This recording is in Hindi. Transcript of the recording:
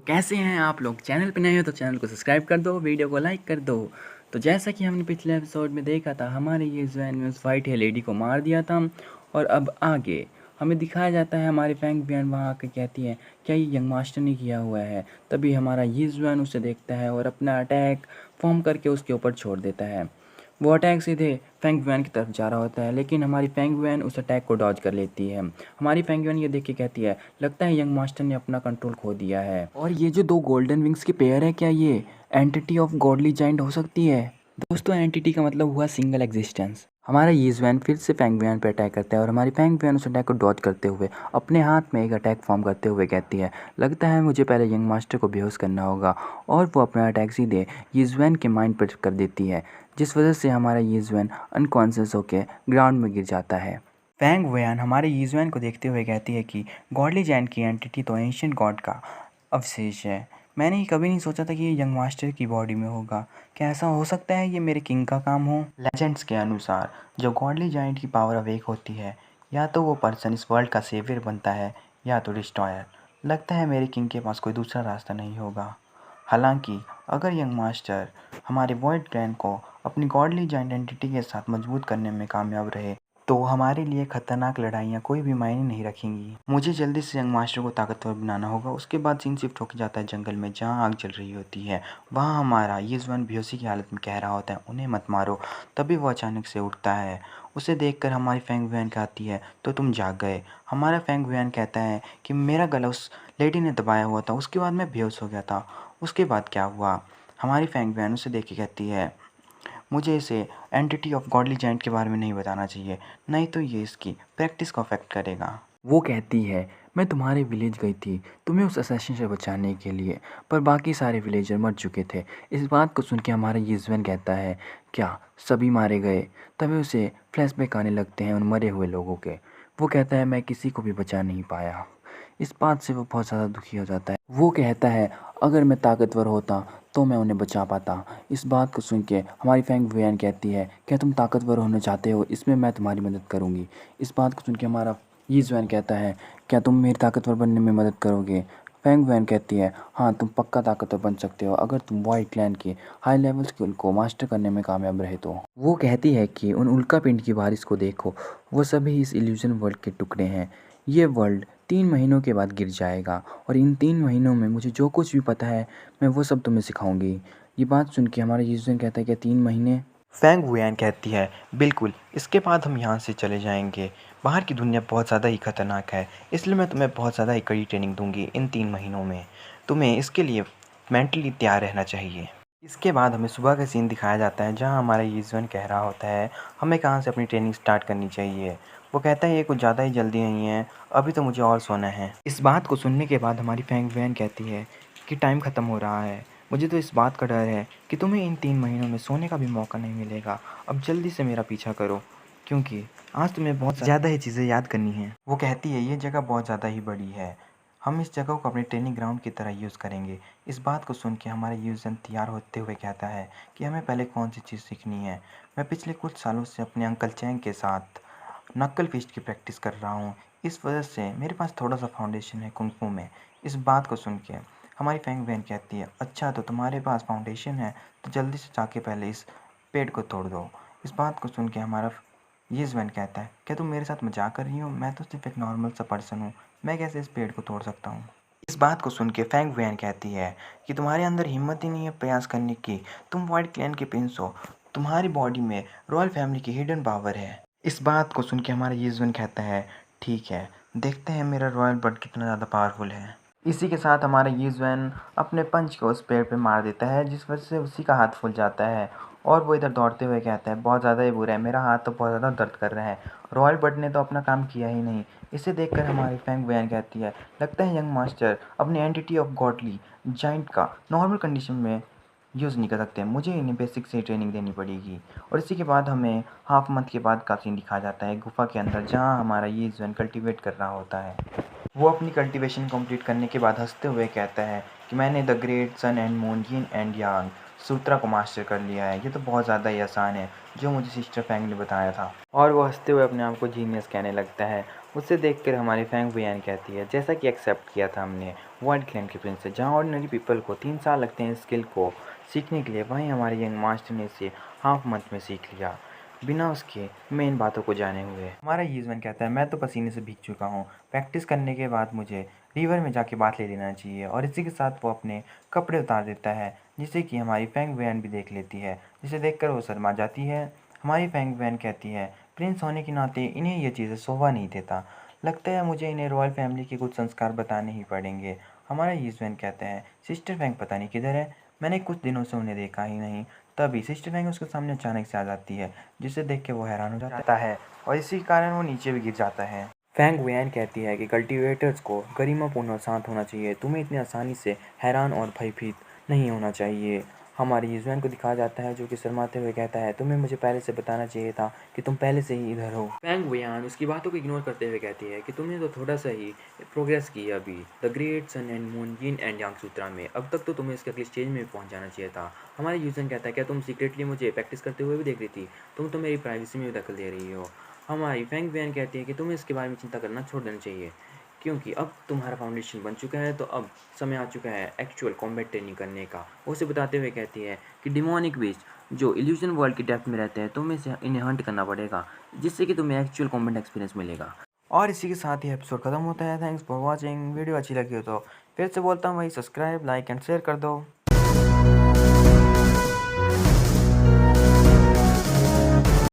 कैसे हैं आप लोग। चैनल पे नए हो तो चैनल को सब्सक्राइब कर दो, वीडियो को लाइक कर दो। तो जैसा कि हमने पिछले एपिसोड में देखा था, हमारे ये जैन में उस वाइट हेयर लेडी को मार दिया था। और अब आगे हमें दिखाया जाता है हमारी फैंग बियन वहाँ आके कहती है क्या ये यंग मास्टर ने किया हुआ है। तभी हमारा ये जैन उसे देखता है और अपना अटैक फॉर्म करके उसके ऊपर छोड़ देता है। वो अटैक सीधे फेंग वैन की तरफ जा रहा होता है, लेकिन हमारी फेंग वैन उस अटैक को डॉज कर लेती है। हमारी फेंग वैन ये देख के कहती है लगता है यंग मास्टर ने अपना कंट्रोल खो दिया है। और ये जो दो गोल्डन विंग्स के पेयर है, क्या ये एंटिटी ऑफ गॉडली जाइंट हो सकती है। दोस्तों, एंटिटी का मतलब हुआ सिंगल एग्जिस्टेंस। हमारा यीज़वैन फिर से फेंग वैन पर अटैक करता है और हमारी फेंग वैन उस अटैक को डॉज करते हुए अपने हाथ में एक अटैक फॉर्म करते हुए कहती है लगता है मुझे पहले यंग मास्टर को बेहोश करना होगा। और वो अपना अटैक सीधे यीज़वैन के माइंड पर कर देती है, जिस वजह से हमारा यीज़वैन अनकॉन्शियस होकर ग्राउंड में गिर जाता है। फैंग वैन हमारे यीज़वैन को देखते हुए कहती है कि गॉडली जाइंट की एंटिटी तो एंशिएंट गॉड का अवशेष है। मैंने ही कभी नहीं सोचा था कि ये यंग मास्टर की बॉडी में होगा। क्या ऐसा हो सकता है ये मेरे किंग का काम हो। लेजेंड्स के अनुसार जब गॉडली जाइंट की पावर अवेक होती है, या तो वो पर्सन इस वर्ल्ड का सेवियर बनता है या तो डिस्ट्रॉयर। लगता है मेरे किंग के पास कोई दूसरा रास्ता नहीं होगा। हालांकि अगर यंग मास्टर हमारे वॉइड क्लैन को अपनी गॉडली जाइंट एंटिटी के साथ मजबूत करने में कामयाब रहे, तो हमारे लिए खतरनाक लड़ाइयाँ कोई भी मायने नहीं रखेंगी। मुझे जल्दी से यंग मास्टर को ताकतवर बनाना होगा। उसके बाद सीन शिफ्ट होकर जाता है जंगल में, जहाँ आग जल रही होती है। वहाँ हमारा यीज़वैन बेहोशी की हालत में कह रहा होता है उन्हें मत मारो। तभी वो अचानक से उठता है। उसे देखकर हमारी फेंग वैन कहती है तो तुम जाग गए। हमारा फेंग वैन कहता है कि मेरा गला उस लेडी ने दबाया हुआ था, उसके बाद मैं बेहोश हो गया था। उसके बाद क्या हुआ। हमारी फेंग वैन उसे देख के कहती है मुझे इसे एंटिटी ऑफ गॉडली जाइंट के बारे में नहीं बताना चाहिए, नहीं तो ये इसकी प्रैक्टिस को अफेक्ट करेगा। वो कहती है मैं तुम्हारे विलेज गई थी तुम्हें उस असैसिन से बचाने के लिए, पर बाकी सारे विलेजर मर चुके थे। इस बात को सुन के हमारा यीज़वैन कहता है क्या सभी मारे गए। तभी उसे फ्लैशबैक आने लगते हैं उन मरे हुए लोगों के। वो कहता है मैं किसी को भी बचा नहीं पाया। इस बात से वो बहुत ज़्यादा दुखी हो जाता है। वो कहता है अगर मैं ताकतवर होता तो मैं उन्हें बचा पाता। इस बात को सुन के हमारी फैंग वैन कहती है क्या तुम ताकतवर होना चाहते हो, इसमें मैं तुम्हारी मदद करूँगी। इस बात को सुन के हमारा यीज़वैन कहता है क्या तुम मेरी ताकतवर बनने में मदद करोगे। फैंग वैन कहती है हाँ तुम पक्का ताकतवर बन सकते हो अगर तुम वाइट क्लैन के हाई लेवल स्किल को मास्टर करने में कामयाब रहे तो। वो कहती है कि उन उल्का पिंड की बारिश को देखो, वो सभी इस इल्यूजन वर्ल्ड के टुकड़े हैं। ये वर्ल्ड 3 महीनों के बाद गिर जाएगा और इन 3 महीनों में मुझे जो कुछ भी पता है मैं वो सब तुम्हें सिखाऊंगी। ये बात सुन के हमारा यूजन कहता है कि 3 महीने। फैंग वुयान कहती है बिल्कुल, इसके बाद हम यहाँ से चले जाएंगे। बाहर की दुनिया बहुत ज़्यादा ही खतरनाक है, इसलिए मैं तुम्हें बहुत ज़्यादा ही कड़ी ट्रेनिंग दूंगी इन 3 महीनों में। तुम्हें इसके लिए मेंटली तैयार रहना चाहिए। इसके बाद हमें सुबह का सीन दिखाया जाता है, जहाँ हमारा यीज़वैन कह रहा होता है हमें कहाँ से अपनी ट्रेनिंग स्टार्ट करनी चाहिए। वो कहता है ये कुछ ज़्यादा ही जल्दी नहीं है, अभी तो मुझे और सोना है। इस बात को सुनने के बाद हमारी फैंग वैन कहती है कि टाइम ख़त्म हो रहा है। मुझे तो इस बात का डर है कि तुम्हें इन 3 महीनों में सोने का भी मौका नहीं मिलेगा। अब जल्दी से मेरा पीछा करो, क्योंकि आज तुम्हें बहुत ज़्यादा ही चीज़ें याद करनी हैं। वो कहती है ये जगह बहुत ज़्यादा ही बड़ी है, हम इस जगह को अपने ट्रेनिंग ग्राउंड की तरह यूज़ करेंगे। इस बात को सुन के हमारा यूजन तैयार होते हुए कहता है कि हमें पहले कौन सी चीज़ सीखनी है। मैं पिछले कुछ सालों से अपने अंकल चैंग के साथ नक्कल फिस्ट की प्रैक्टिस कर रहा हूँ, इस वजह से मेरे पास थोड़ा सा फाउंडेशन है कुंग फू में। इस बात को सुन के हमारी फैंग बहन कहती है अच्छा तो तुम्हारे पास फाउंडेशन है, तो जल्दी से जाके पहले इस पेड़ को तोड़ दो। इस बात को सुन के हमारा यीज़वैन कहता है क्या तुम मेरे साथ मजाक कर रही हो, मैं तो सिर्फ एक नॉर्मल सा पर्सन हूँ, मैं कैसे इस पेड़ को तोड़ सकता हूँ। इस बात को सुन के फैंग वैन कहती है कि तुम्हारे अंदर हिम्मत ही नहीं है प्रयास करने की, तुम वाइट क्लैन के प्रिंस हो, तुम्हारी बॉडी में रॉयल फैमिली की हिडन पावर है। इस बात को सुन के हमारा यीज़वैन कहता है ठीक है, देखते हैं मेरा रॉयल ब्लड कितना ज़्यादा पावरफुल है। इसी के साथ हमारा यीज़वैन अपने पंच को उस पेड़ पे मार देता है, जिस वजह से उसी का हाथ फूल जाता है और वो इधर दौड़ते हुए कहता है बहुत ज़्यादा ही बुरा है, मेरा हाथ तो बहुत ज़्यादा दर्द कर रहा है, रॉयल ब्लड ने तो अपना काम किया ही नहीं। इसे देखकर हमारी फैंग वैन कहती है लगता है यंग मास्टर अपनी एंटिटी ऑफ गॉडली जाइंट का नॉर्मल कंडीशन में यूज़ नहीं कर सकते, मुझे इन्हें बेसिक से ट्रेनिंग देनी पड़ेगी। और इसी के बाद हमें हाफ मंथ के बाद का सीन दिखाया जाता है गुफा के अंदर, जहाँ हमारा ये जन कल्टिवेट कर रहा होता है। वो अपनी कल्टीवेशन कंप्लीट करने के बाद हंसते हुए कहता है कि मैंने the great sun and moon yin and yang sutra को मास्टर कर लिया है, ये तो बहुत ज़्यादा ही आसान है जो मुझे सिस्टर फैंग ने बताया था। और वो हंसते हुए अपने आप को जीनियस कहने लगता है। उसे देखकर हमारी फैंग वुयान कहती है जैसा कि एक्सेप्ट किया था हमने, वर्ल्ड क्लैन के प्रिंस है। जहाँ ऑर्डिनरी पीपल को 3 साल लगते हैं स्किल को सीखने के लिए, वहीं हमारे यंग मास्टर ने इसे हाफ मंथ में सीख लिया बिना उसके मेन बातों को जाने हुए। हमारा यूजमैन कहता है, मैं तो पसीने से भीग चुका हूँ, प्रैक्टिस करने के बाद मुझे रिवर में जाके बात ले लेना चाहिए। और इसी के साथ वो अपने कपड़े उतार देता है, जिसे कि हमारी फेंग वैन भी देख लेती है, जिसे देखकर वो शर्मा जाती है। हमारी फेंग वैन कहती है, प्रिंस होने के नाते इन्हें ये चीज़ें शोभा नहीं देता, लगता है मुझे इन्हें रॉयल फैमिली के कुछ संस्कार बताने ही पड़ेंगे। हमारा यूजमैन कहते हैं, सिस्टर फेंग पता नहीं किधर है, मैंने कुछ दिनों से उन्हें देखा ही नहीं। तभी सिस्टर फेंग उसके सामने अचानक से आ जाती है, जिसे देख के वो हैरान हो जाता है और इसी कारण वो नीचे भी गिर जाता है। फेंग वैन कहती है कि कल्टीवेटर्स को गरिमापूर्ण और शांत होना चाहिए, तुम्हें इतनी आसानी से हैरान और भयभीत नहीं होना चाहिए। हमारे यूजमैन को दिखाया जाता है, जो कि शर्माते हुए कहता है, तुम्हें मुझे पहले से बताना चाहिए था कि तुम पहले से ही इधर हो। फेंग वैन उसकी बातों को इग्नोर करते हुए कहती है कि तुमने तो थोड़ा सा ही प्रोग्रेस की अभी the great sun and moon yin and yang sutra में, अब तक तो तुम्हें इसके अगले स्टेज में पहुंच जाना चाहिए था। हमारा यूजमैन कहता है, क्या तुम सीक्रेटली मुझे प्रैक्टिस करते हुए भी देख रही थी? तुम तो मेरी प्राइवेसी में भी दखल दे रही हो। हमारी फेंग वैन कहती है कि तुम्हें इसके बारे में चिंता करना छोड़ देना चाहिए, क्योंकि अब तुम्हारा फाउंडेशन बन चुका है, तो अब समय आ चुका है एक्चुअल कॉम्बैट ट्रेनिंग करने का। वो उसे बताते हुए कहती है कि डिमोनिक बीस्ट जो इल्यूजन वर्ल्ड की डेप्थ में रहते हैं, तुम्हें इसे इन्हें हंट करना पड़ेगा, जिससे कि तुम्हें एक्चुअल कॉम्बैट एक्सपीरियंस मिलेगा। और इसी के साथ ही एपिसोड खत्म होता है। Thanks for watching. वीडियो अच्छी लगी हो तो फिर से बोलता हूँ भाई, सब्सक्राइब, लाइक एंड शेयर कर दो।